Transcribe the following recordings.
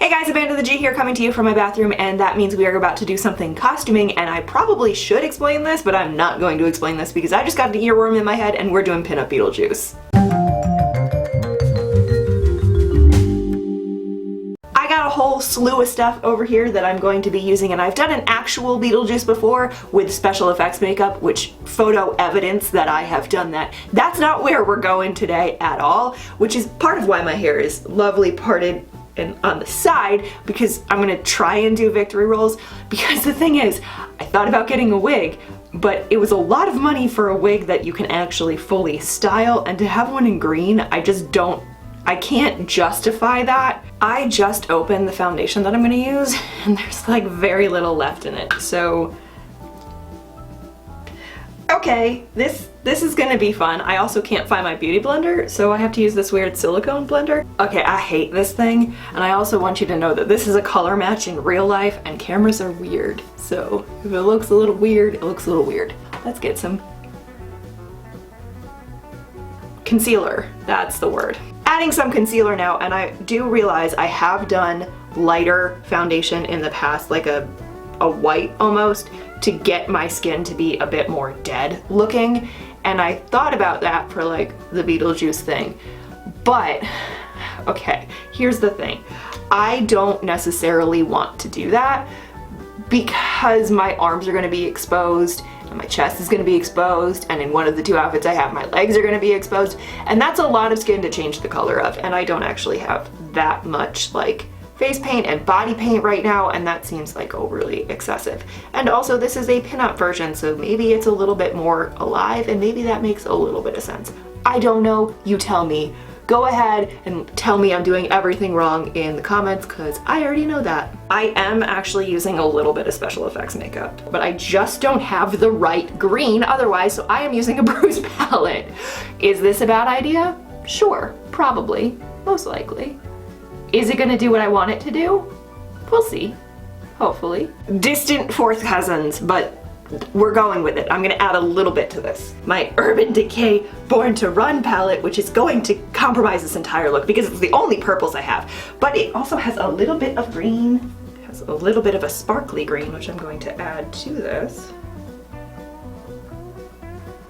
Hey guys, Amanda the G here coming to you from my bathroom, and that means we are about to do something costuming, and I probably should explain this, but I'm not going to explain this because I just got an earworm in my head and we're doing pinup Beetlejuice. I got a whole slew of stuff over here that I'm going to be using, and I've done an actual Beetlejuice before with special effects makeup, which photo evidence that I have done that. That's not where we're going today at all, which is part of why my hair is lovely parted and on the side, because I'm gonna try and do victory rolls, because the thing is, I thought about getting a wig, but it was a lot of money for a wig that you can actually fully style, and to have one in green, I can't justify that. I just opened the foundation that I'm gonna use, and there's like very little left in it, so okay, this is gonna be fun. I also can't find my beauty blender, so I have to use this weird silicone blender. Okay, I hate this thing, and I also want you to know that this is a color match in real life, and cameras are weird. So if it looks a little weird, it looks a little weird. Let's get some concealer, that's the word. Adding some concealer now, and I do realize I have done lighter foundation in the past, like a white almost, to get my skin to be a bit more dead looking, and I thought about that for like the Beetlejuice thing, but okay, here's the thing. I don't necessarily want to do that because my arms are going to be exposed and my chest is going to be exposed, and in one of the two outfits I have, my legs are going to be exposed, and that's a lot of skin to change the color of, and I don't actually have that much like face paint and body paint right now, and that seems like overly excessive. And also this is a pinup version, so maybe it's a little bit more alive, and maybe that makes a little bit of sense. I don't know, you tell me. Go ahead and tell me I'm doing everything wrong in the comments, because I already know that. I am actually using a little bit of special effects makeup, but I just don't have the right green otherwise, so I am using a bruise palette. Is this a bad idea? Sure, probably, most likely. Is it gonna do what I want it to do? We'll see, hopefully. Distant fourth cousins, but we're going with it. I'm gonna add a little bit to this. My Urban Decay Born to Run palette, which is going to compromise this entire look because it's the only purples I have, but it also has a little bit of green, it has a little bit of a sparkly green, which I'm going to add to this.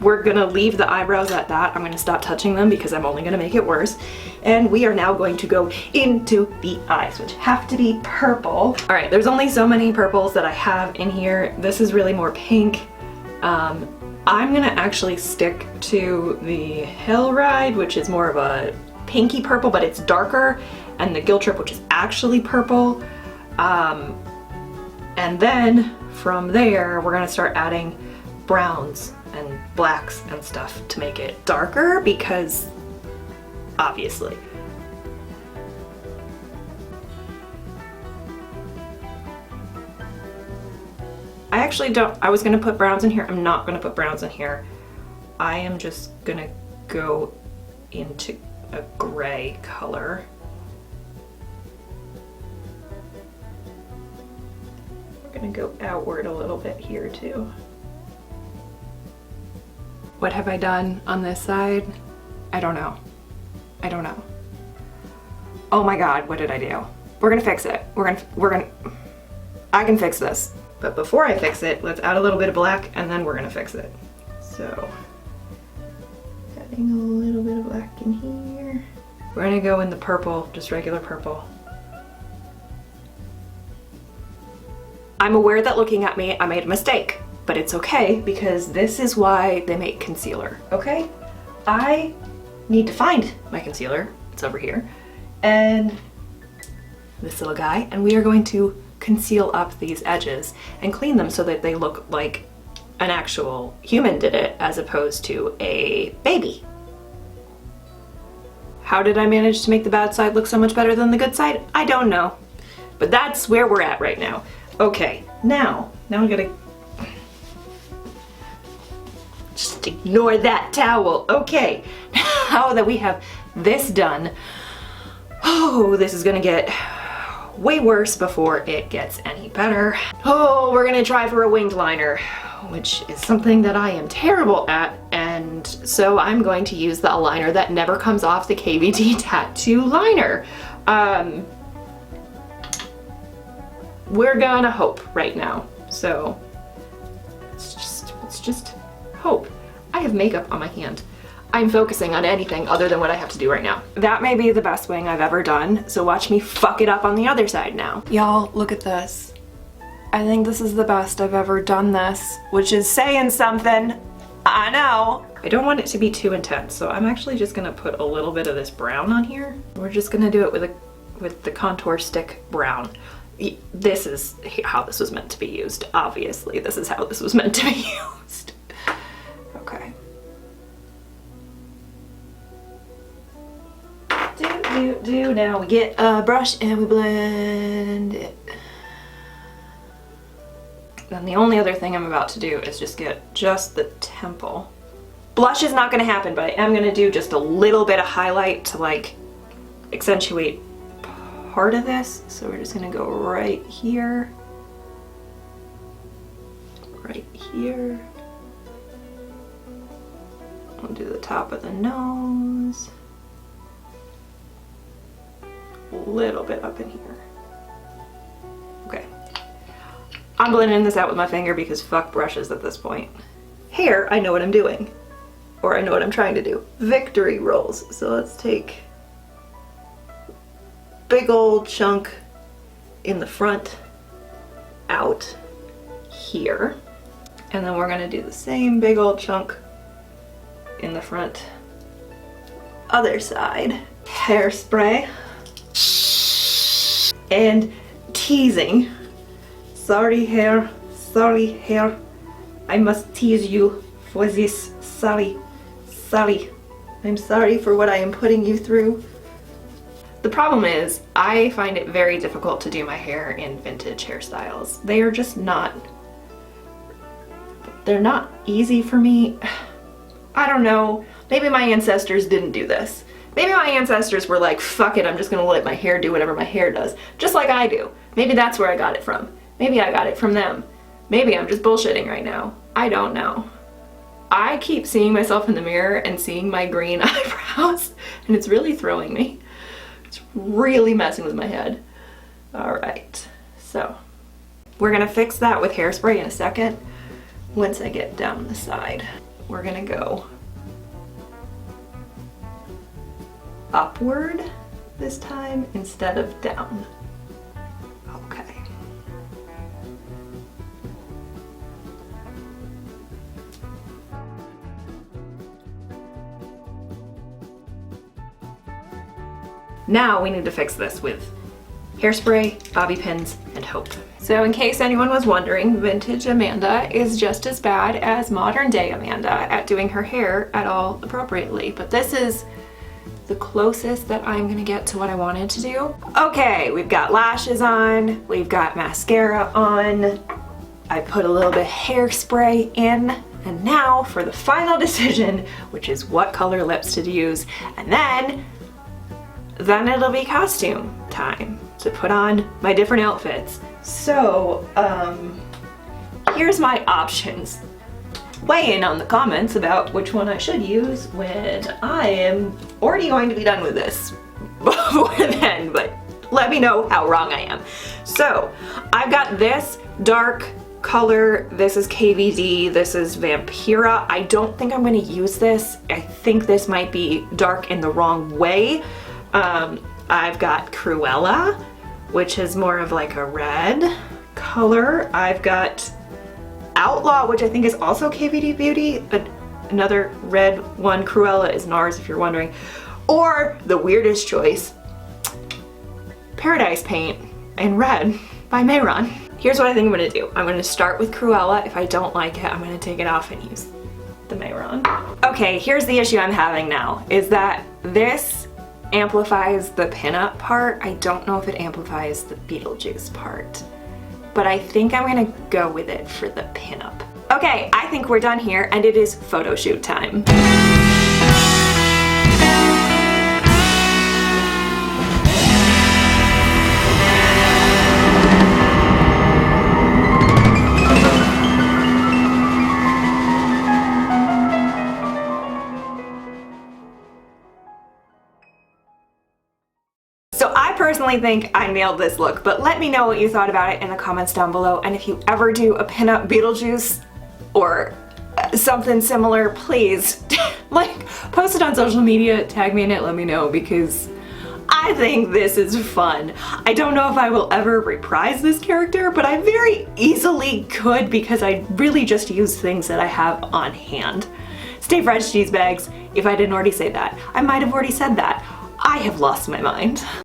We're gonna leave the eyebrows at that. I'm gonna stop touching them because I'm only gonna make it worse. And we are now going to go into the eyes, which have to be purple. All right, there's only so many purples that I have in here. This is really more pink. I'm gonna actually stick to the Hell Ride, which is more of a pinky purple, but it's darker, and the Guilt Trip, which is actually purple. And then from there, we're gonna start adding browns and blacks and stuff to make it darker, because obviously. I was gonna put browns in here. I'm not gonna put browns in here. I am just gonna go into a gray color. We're gonna go outward a little bit here too. What have I done on this side? I don't know. I don't know. Oh my God, what did I do? We're gonna fix it. I can fix this. But before I fix it, let's add a little bit of black, and then we're gonna fix it. So, adding a little bit of black in here. We're gonna go in the purple, just regular purple. I'm aware that looking at me, I made a mistake. But it's okay, because this is why they make concealer, okay? I need to find my concealer, it's over here, and this little guy, and we are going to conceal up these edges and clean them so that they look like an actual human did it as opposed to a baby. How did I manage to make the bad side look so much better than the good side? I don't know, but that's where we're at right now. Okay, now we gotta just ignore that towel. Okay, now that we have this done, oh, this is gonna get way worse before it gets any better. Oh, we're gonna try for a winged liner, which is something that I am terrible at, and so I'm going to use the liner that never comes off the KVD tattoo liner. we're gonna hope right now. So let's just hope. I have makeup on my hand. I'm focusing on anything other than what I have to do right now. That may be the best wing I've ever done, so watch me fuck it up on the other side now. Y'all, look at this. I think this is the best I've ever done this, which is saying something. I know. I don't want it to be too intense, so I'm actually just gonna put a little bit of this brown on here. We're just gonna do it with the contour stick brown. This is how this was meant to be used. Obviously, this is how this was meant to be used. Okay. Now we get a brush and we blend it. Then the only other thing I'm about to do is just get just the temple. Blush is not gonna happen, but I am gonna do just a little bit of highlight to like accentuate part of this. So we're just gonna go right here. Right here. We'll do the top of the nose. A little bit up in here. Okay. I'm blending this out with my finger because fuck brushes at this point. Hair, I know what I'm doing. Or I know what I'm trying to do. Victory rolls. So let's take big old chunk in the front out here. And then we're gonna do the same big old chunk in the front other side. Hairspray. And teasing. Sorry hair, I must tease you for this. Sorry. I'm sorry for what I am putting you through. The problem is, I find it very difficult to do my hair in vintage hairstyles. They are just not, they're not easy for me. I don't know, maybe my ancestors didn't do this. Maybe my ancestors were like, fuck it, I'm just gonna let my hair do whatever my hair does. Just like I do. Maybe that's where I got it from. Maybe I got it from them. Maybe I'm just bullshitting right now. I don't know. I keep seeing myself in the mirror and seeing my green eyebrows, and it's really throwing me. It's really messing with my head. All right, so we're gonna fix that with hairspray in a second. Once I get down the side, we're gonna go upward this time instead of down. Okay. Now we need to fix this with hairspray, bobby pins, and hope. So in case anyone was wondering, vintage Amanda is just as bad as modern day Amanda at doing her hair at all appropriately, but this is the closest that I'm gonna get to what I wanted to do. Okay, we've got lashes on, we've got mascara on, I put a little bit of hairspray in, and now for the final decision, which is what color lips to use, and then it'll be costume time to put on my different outfits. So, here's my options. Weigh in on the comments about which one I should use when I am already going to be done with this before then, but let me know how wrong I am. So, I've got this dark color, this is KVD, this is Vampira. I don't think I'm gonna use this. I think this might be dark in the wrong way. I've got Cruella, which is more of like a red color. I've got Outlaw, which I think is also KVD Beauty, another red one. Cruella is NARS, if you're wondering. Or the weirdest choice, Paradise Paint in red by Mayron. Here's what I think I'm gonna do. I'm gonna start with Cruella. If I don't like it, I'm gonna take it off and use the Mayron. Okay, here's the issue I'm having now, is that this amplifies the pinup part. I don't know if it amplifies the Beetlejuice part, but I think I'm gonna go with it for the pinup. Okay, I think we're done here and it is photo shoot time. personally think I nailed this look, but let me know what you thought about it in the comments down below, and if you ever do a pinup Beetlejuice or something similar, please like post it on social media, tag me in it, let me know, because I think this is fun. I don't know if I will ever reprise this character, but I very easily could because I really just use things that I have on hand. Stay fresh, cheese bags. If I didn't already say that, I might have already said that. I have lost my mind.